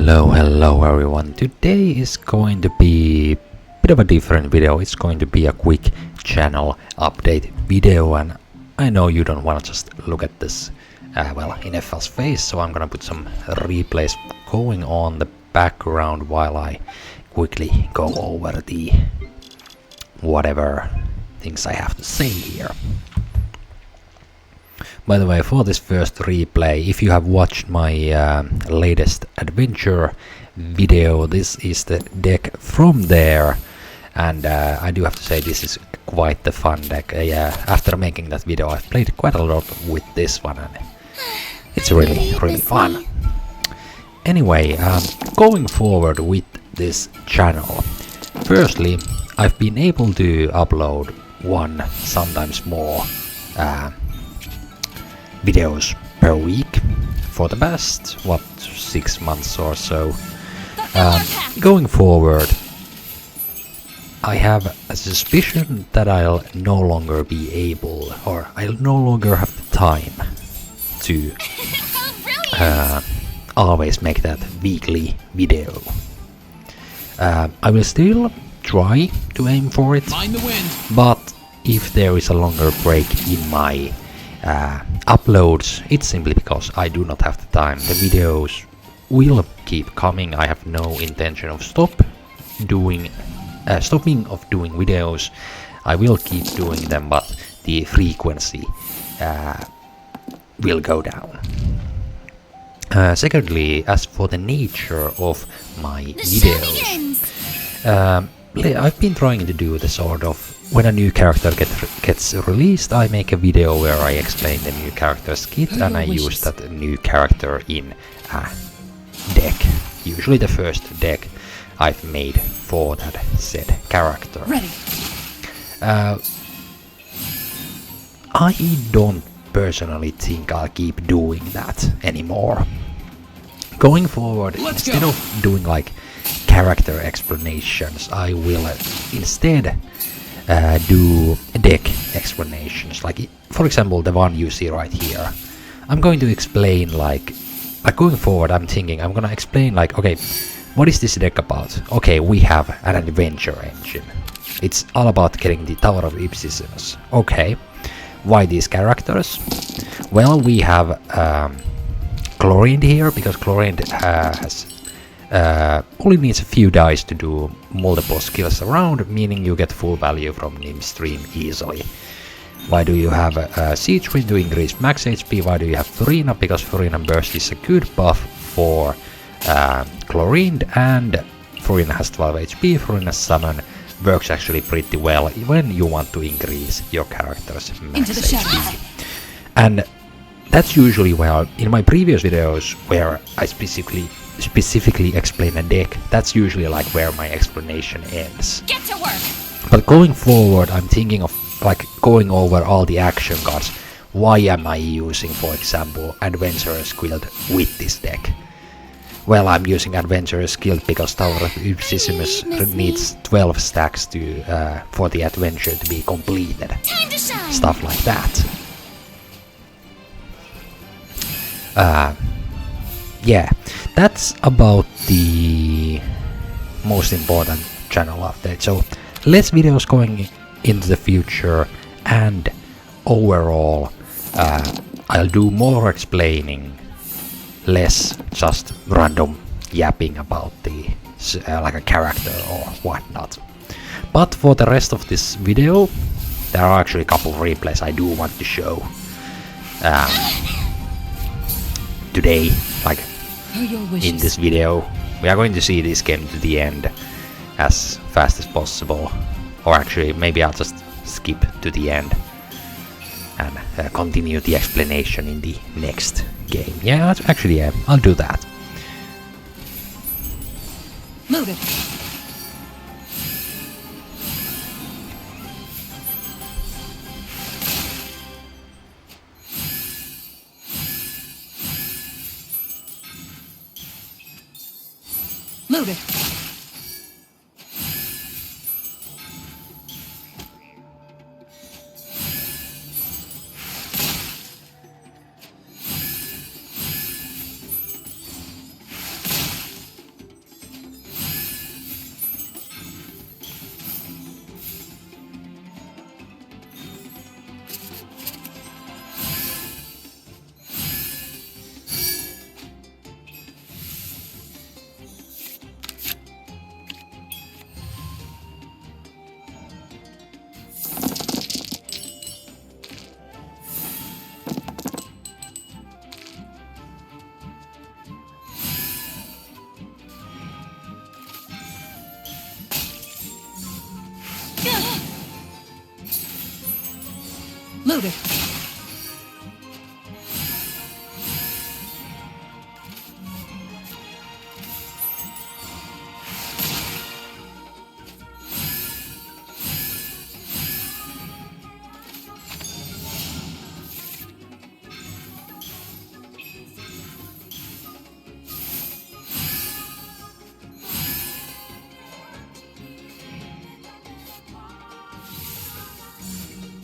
Hello everyone. Today is going to be a bit of a different video. It's going to be a quick channel update video, and I know you don't want to just look at this in FL's face, so I'm gonna put some replays going on the background while I quickly go over the whatever things I have to say here. By the way, for this first replay, if you have watched my latest adventure video, this is the deck from there, and I do have to say this is quite the fun deck. After making that video, I've played quite a lot with this one, and it's really fun. Anyway, going forward with this channel, firstly, I've been able to upload one, sometimes more videos per week for the past 6 months or so. Going forward, I have a suspicion that I'll no longer be able, or I'll no longer have the time to always make that weekly video. I will still try to aim for it, but if there is a longer break in my uploads, it's simply because I do not have the time. The videos will keep coming. I have no intention of stopping of doing videos. I will keep doing them, but the frequency will go down. Secondly, as for the nature of my videos, I've been trying to do the sort of, when a new character gets released, I make a video where I explain the new character's kit, and I use that new character in a deck. Usually the first deck I've made for that said character. I don't personally think I'll keep doing that anymore. Going forward, instead of doing like character explanations, I will instead do deck explanations, like for example the one you see right here. I'm going to explain like going forward, I'm thinking I'm gonna explain like, okay, what is this deck about? Okay, we have an adventure engine. It's all about getting the Tower of Ipsissimus. Okay, why these characters? Well, we have Chlorine here, because Chlorine has only needs a few dice to do multiple skills around, meaning you get full value from Nim Stream easily. Why do you have Siege Ring to increase max HP? Why do you have Furina? Because Furina Burst is a good buff for Chlorine, and Furina has 12 HP. Furina Summon works actually pretty well when you want to increase your character's max HP. And that's usually where, in my previous videos, where I specifically explain a deck, that's usually like where my explanation ends. Get to work. But going forward, I'm thinking of like going over all the action cards. Why am I using, for example, Adventurer's Guild with this deck? Well, I'm using Adventurer's Guild because Tower of Ipsissimus needs 12 stacks to for the adventure to be completed. Time to shine. Stuff like that. Yeah, that's about the most important channel update. So less videos going into the future, and overall I'll do more explaining, less just random yapping about the like a character or whatnot. But for the rest of this video, there are actually a couple of replays I do want to show today, like in this video. We are going to see this game to the end as fast as possible, or actually maybe I'll just skip to the end and continue the explanation in the next game. Yeah, actually, yeah, I'll do that. Move it. Move it. Loaded.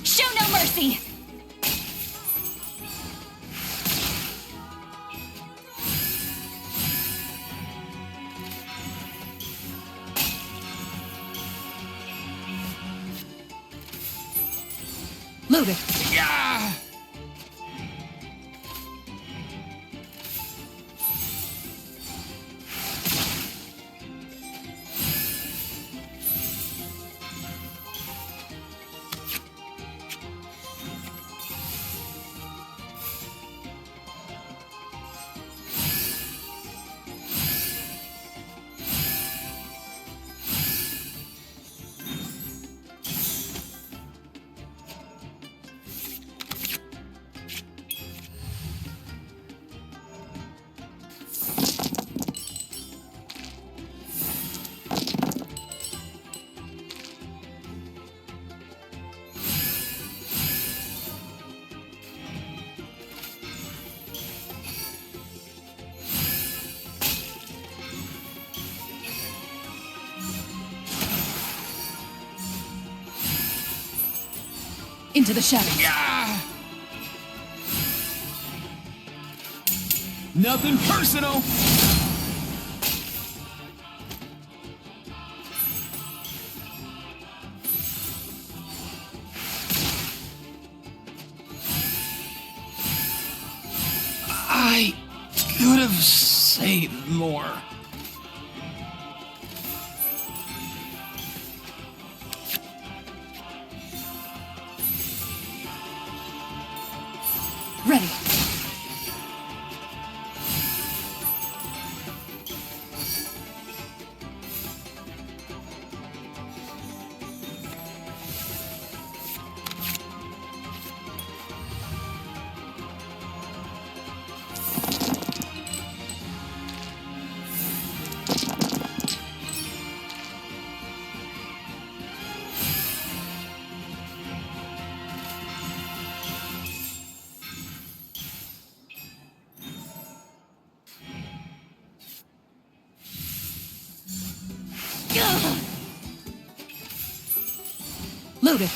Show no mercy! Loaded. Yeah! Into the shadows. Yeah! Nothing personal! I could have saved more. Ready. Loaded.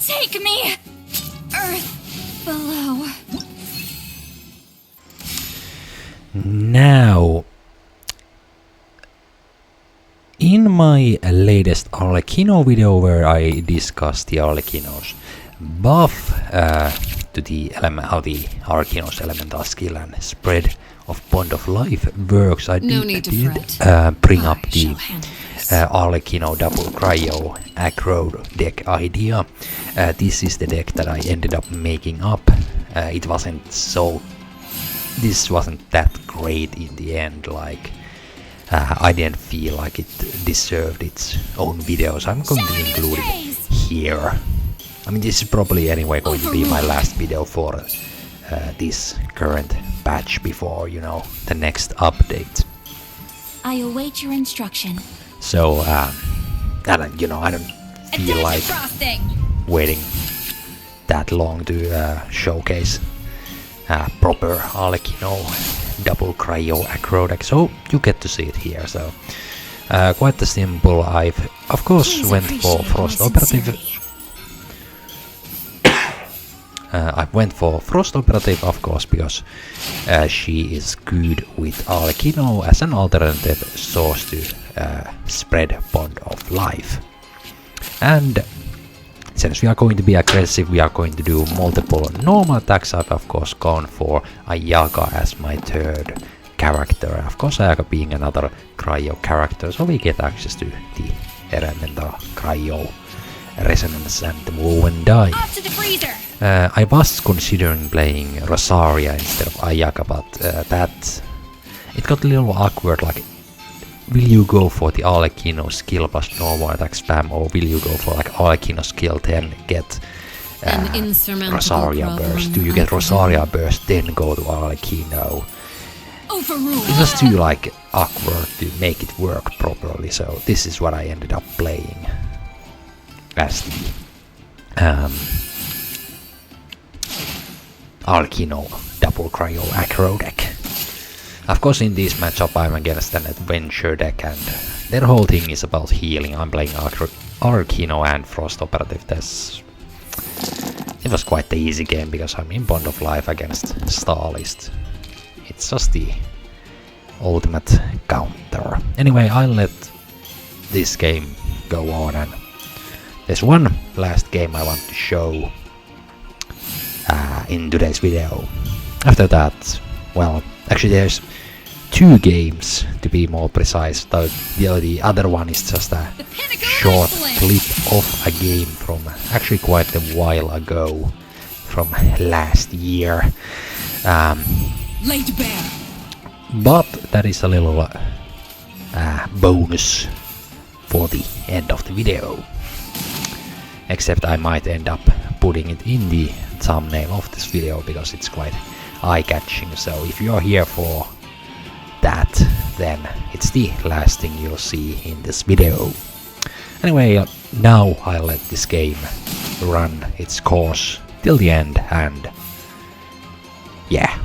Take me! Earth below. Now, in my latest Arlecchino video where I discussed the Arlecchino's buff to the element, how the Arlecchino's elemental skill and spread of Bond of Life works, I did bring up the Arlecchino double cryo aggro deck idea. This is the deck that I ended up making up. This wasn't that great in the end, like I didn't feel like it deserved its own video, so I'm going to include it here. I mean, this is probably anyway going to be my last video for this current patch before, you know, the next update. I await your instruction. So, I don't feel like waiting that long to showcase proper Alekino double cryo aggro deck, so you get to see it here. So quite the simple. I've of course Please went for appreciate Frost my Operative. sincerity. I went for Frost Operative, of course, because she is good with Alekino as an alternative source to spread Bond of Life. And since we are going to be aggressive, we are going to do multiple normal attacks. I've of course gone for Ayaka as my third character. Of course, Ayaka being another cryo character, so we get access to the elemental cryo resonance and move and die. Off to the freezer! I was considering playing Rosaria instead of Ayaka, but that it got a little awkward. Like, will you go for the Alekino skill plus normal attack spam, or will you go for like Alekino skill 10 get An insurmountable Rosaria problem, burst? Do you I get presume. Rosaria burst then go to Alekino? Overruled! It was too like awkward to make it work properly, so this is what I ended up playing as the Alekino double cryo aggro deck. Of course, in this matchup I'm against an adventure deck, and their whole thing is about healing. I'm playing Alekino and Frost Operative. It was quite the easy game because I'm in Bond of Life against Starlist. It's just the ultimate counter. Anyway, I'll let this game go on, and there's one last game I want to show in today's video. After that, well, actually there's two games to be more precise. The other one is just a The pinnacle short wrestling! clip of a game from actually quite a while ago, from last year. Laid bare! But that is a little bonus for the end of the video. Except I might end up putting it in the thumbnail of this video because it's quite eye-catching. So if you're here for that, then it's the last thing you'll see in this video. Anyway, now I'll let this game run its course till the end, and yeah.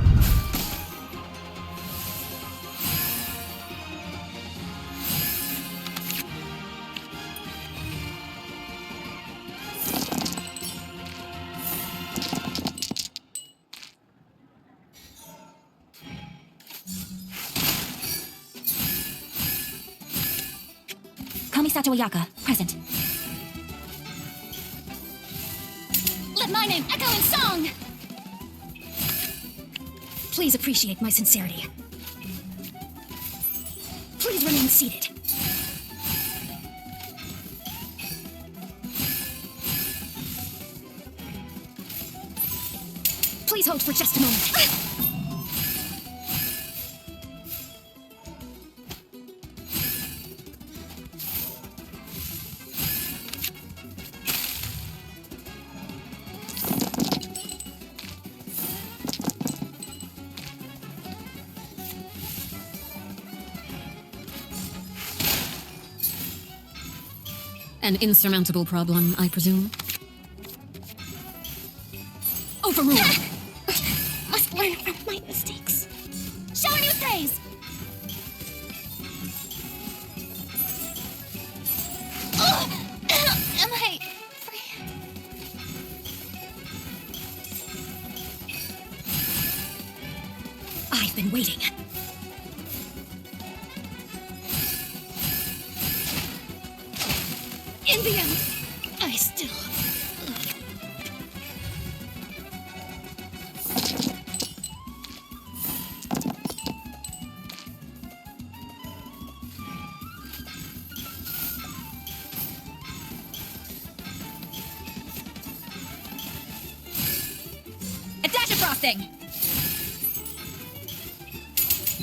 Kamisato Ayaka, present. Let my name echo in song! Please appreciate my sincerity. Please remain seated. Please hold for just a moment. An insurmountable problem, I presume. Overruled. Must learn from my mistakes. Showing you praise. Am I free? I've been waiting. In the end, I still... A dash of frosting!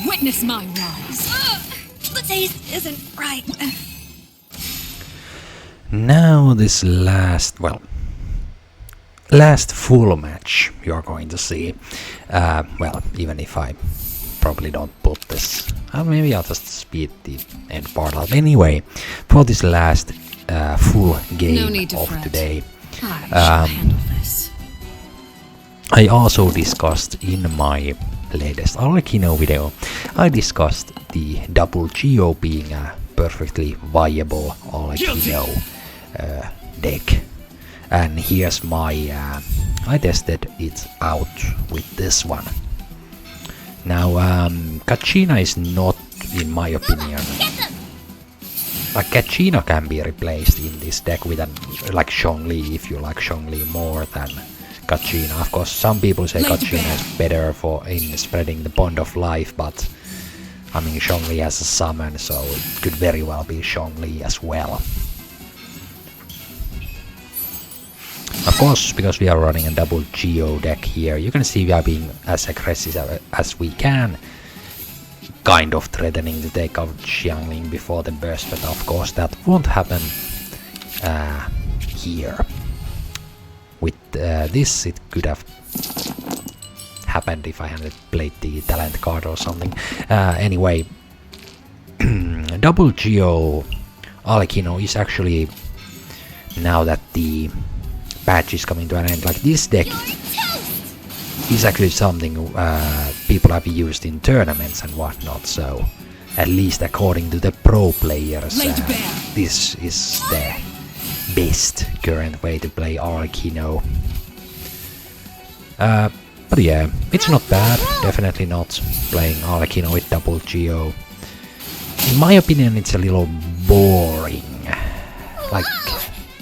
Witness my rise. The taste isn't right. Now this last full match you're going to see. Well, even if I probably don't put this, maybe I'll just speed the end part up. Anyway, for this last full game No need to of fret. today, I shall handle this. I also discussed in my latest Arlecchino video, I discussed the double Geo being a perfectly viable Arlecchino deck. And here's my, I tested it out with this one. Now, Kachina is not, in my opinion, like Kachina can be replaced in this deck with an, like Zhongli, if you like Zhongli more than Kachina. Of course, some people say Kachina is better for in spreading the bond of life, but I mean Zhongli has a summon, so it could very well be Zhongli as well. Of course, because we are running a double Geo deck here, you can see we are being as aggressive as we can, kind of threatening to take out Xiangling before the burst, but of course that won't happen here. With this, it could have happened if I hadn't played the talent card or something. Anyway, double Geo Arlecchino is actually, now that the patch is coming to an end, like this deck is actually something people have used in tournaments and whatnot, so at least according to the pro players, this is the best current way to play Arlecchino. But yeah, it's not bad, definitely not playing Arlecchino with double Geo. In my opinion, it's a little boring. Like,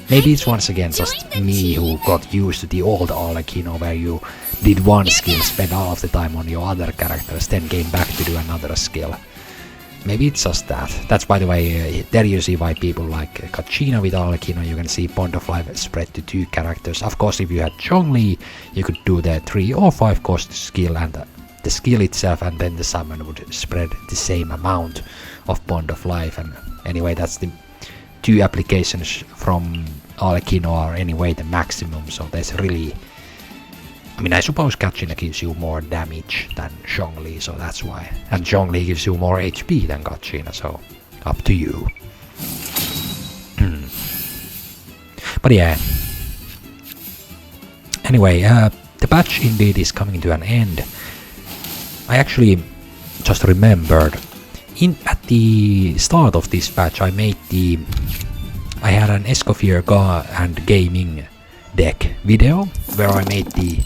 maybe it's once again just me who got used to the old Arlecchino where you did one skill, spent all of the time on your other characters, then came back to do another skill. Maybe it's just that. That's, by the way, there you see why people like Kachina with Arlecchino. You can see bond of life spread to 2 characters. Of course, if you had Zhongli, you could do the 3 or 5 cost skill and the skill itself, and then the summon would spread the same amount of bond of life. And anyway, that's the 2 applications from Arlecchino are anyway the maximum, so there's really, I mean, I suppose Kachina gives you more damage than Zhongli, so that's why. And Zhongli gives you more HP than Kachina, so up to you. But yeah. Anyway, the patch indeed is coming to an end. I actually just remembered, at the start of this patch I had an Escoffier and Gaming deck video where I made the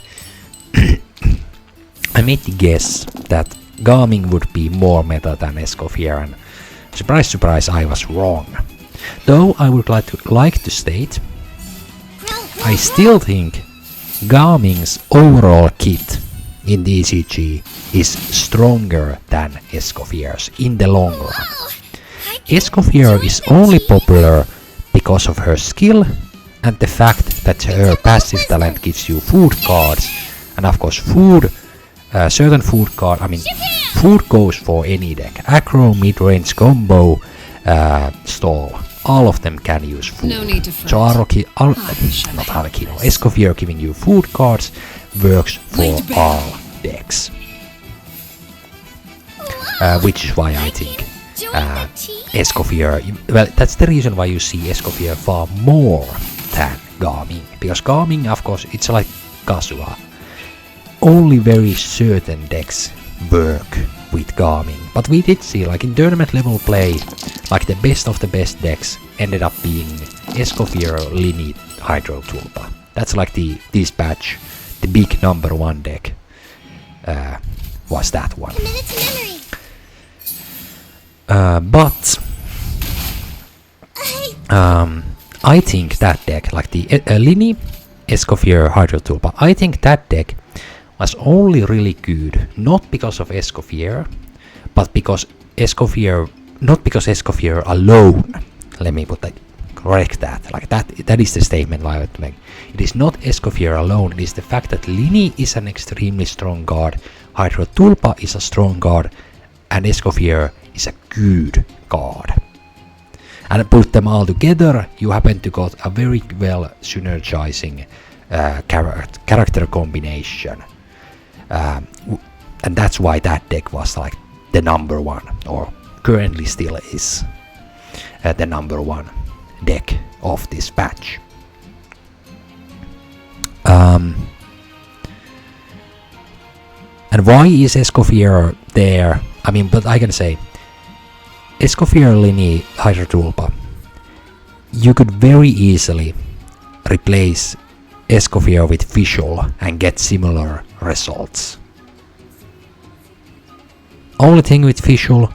guess that Gaming would be more meta than Escoffier, and surprise surprise, I was wrong. Though I would like to state, I still think Gaming's overall kit in GITCG is stronger than Escoffier's in the long run. Escoffier is only popular because of her skill and the fact that her passive talent gives you food cards, and of course food, certain food card, I mean food goes for any deck, aggro, mid-range, combo, stall, all of them can use food. No need to fret. So Escoffier giving you food cards works for all decks, which is why I think Escoffier, well, that's the reason why you see Escoffier far more than Gaming, because Gaming, of course, it's like Kazuha. Only very certain decks work with Gaming, but we did see, like in tournament level play, like the best of the best decks ended up being Escoffier, Lini, Hydro Tulpa. That's like this patch, the big #1 deck was that one. But I think that deck, like the Lini, Escoffier, Hydro Tulpa, I think that deck was only really good not because of Escoffier, but because Escoffier, not because Escoffier alone. Let me correct that. Like that is the statement I would make. It is not Escoffier alone, it is the fact that Lini is an extremely strong card, Hydro Tulpa is a strong card, and Escoffier is a good card. And put them all together, you happen to got a very well synergizing character combination. And that's why that deck was like the #1, or currently still is the #1 deck of this patch. And why is Escoffier there? I mean, but I can say, Escoffier Lini Hydrotulpa, you could very easily replace Escoffier with Visual and get similar results. Only thing with Visual,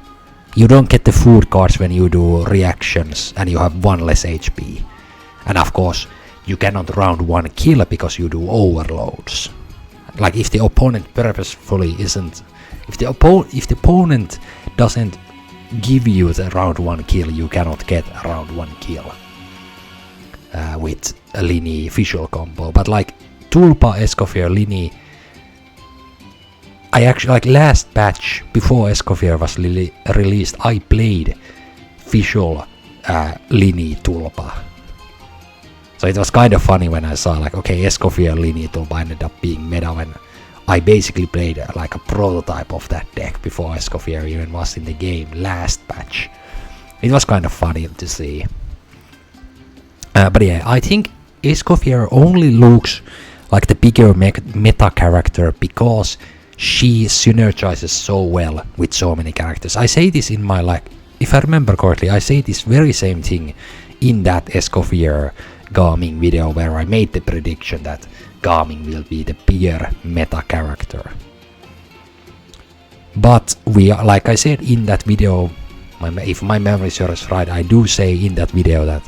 you don't get the food cards when you do reactions and you have 1 less HP. And of course, you cannot round 1 kill because you do overloads. Like if the opponent purposefully isn't... If the opponent doesn't give you the round 1 kill, you cannot get a round 1 kill with a Lini Visual combo. But like Tulpa, Escoffier, Lini... I actually, like last patch before Escoffier was released, I played Visual Lini Tulpa. So it was kind of funny when I saw like, okay, Escoffier Lini Tulpa ended up being meta when I basically played like a prototype of that deck before Escoffier even was in the game last patch. It was kind of funny to see. But yeah, I think Escoffier only looks like the bigger meta character because she synergizes so well with so many characters. I say this in my, like, if I remember correctly, I say this very same thing in that Escoffier Gaming video where I made the prediction that Gaming will be the bigger meta character. But we are, like I said in that video, if my memory serves right, I do say in that video that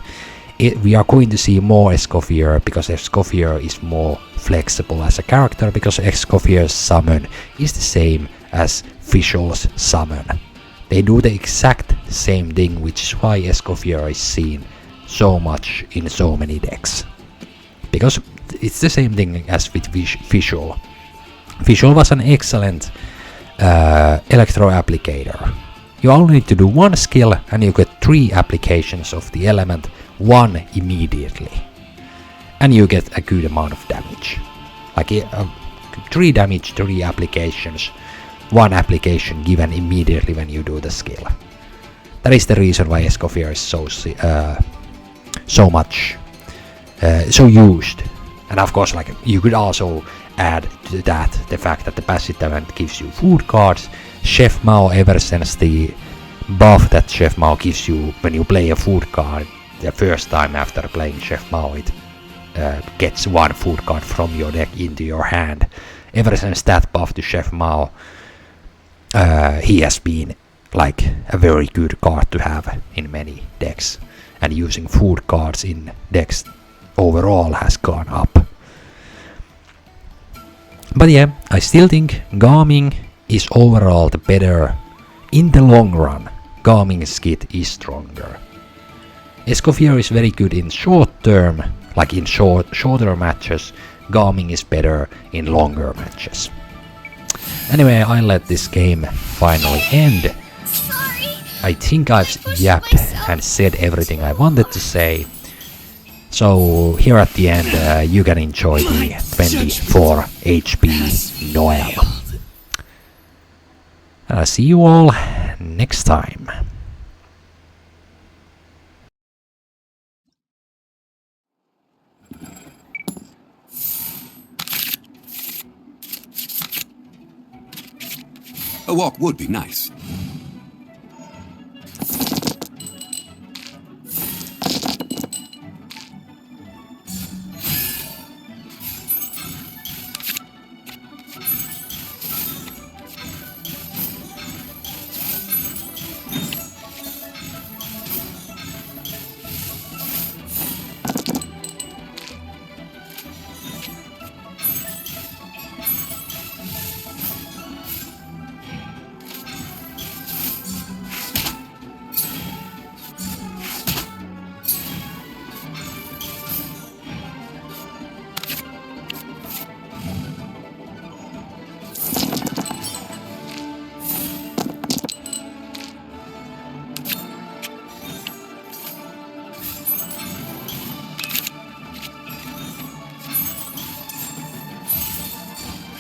we are going to see more Escoffier because Escoffier is more flexible as a character, because Escoffier's summon is the same as Visual's summon. They do the exact same thing, which is why Escoffier is seen so much in so many decks. Because it's the same thing as with Visual. Visual was an excellent electro applicator. You only need to do 1 skill and you get 3 applications of the element, 1 immediately. And you get a good amount of damage. Like 3 damage, 3 applications, 1 application given immediately when you do the skill. That is the reason why Escoffier is so used. And of course, like, you could also add to that the fact that the passive event gives you food cards. Chef Mao, ever since the buff that Chef Mao gives you when you play a food card the first time after playing Chef Mao, it gets 1 food card from your deck into your hand. Ever since that buff to Chef Mao, he has been like a very good card to have in many decks, and using food cards in decks overall has gone up. But yeah, I still think Gaming is overall the better. In the long run, Gaming's kit is stronger. Escoffier is very good in short term, like in shorter matches. Gaming is better in longer matches. Anyway, I let this game finally end. Sorry. I think I've yapped and said everything I wanted to say. So here at the end, you can enjoy the 24 HP Noel. And I'll see you all next time. A walk would be nice.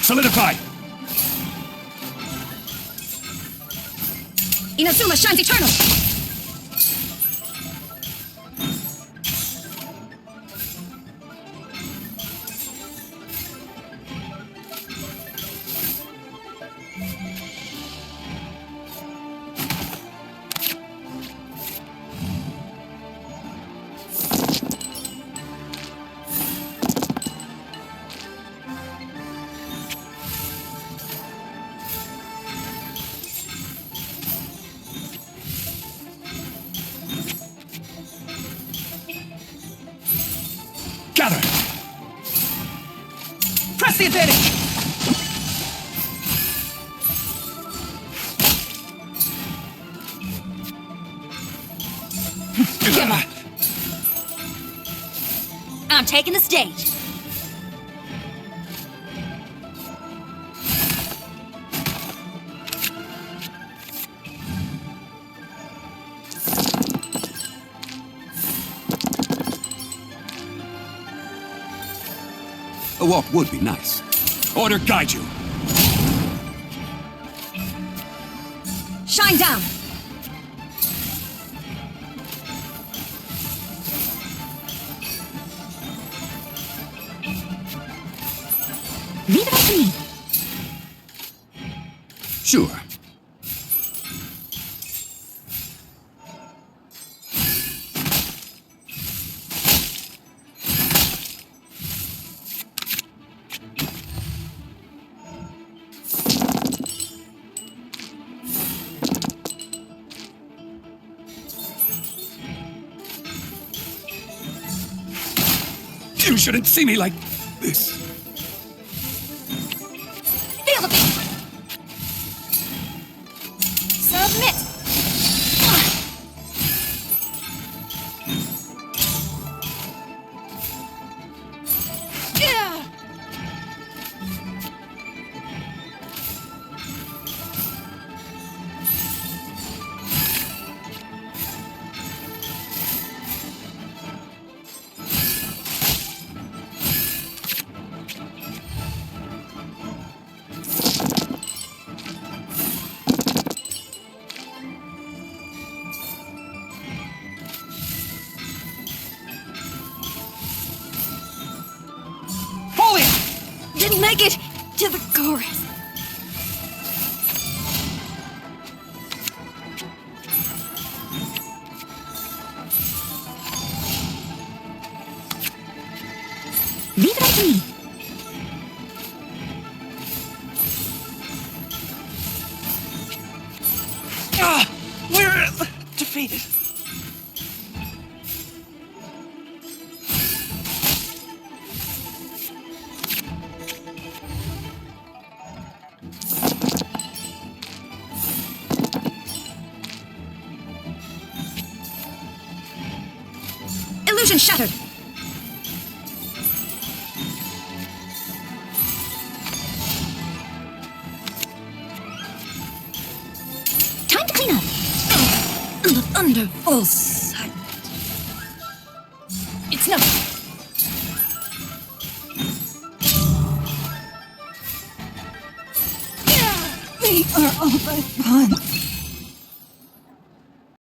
Solidify! Inazuma shines eternal. Gather! Press the advantage! Give up. I'm taking the stage. A walk would be nice. Order guide you. Shine down. Leave it up to me. Sure. You shouldn't see me like this. Feel the beat. Submit. Yeah. Didn't make it to the chorus. Leave it up to me. We're defeated. Illusion shattered. Time to clean up. And the thunder falls silent. It's no. We are all but one.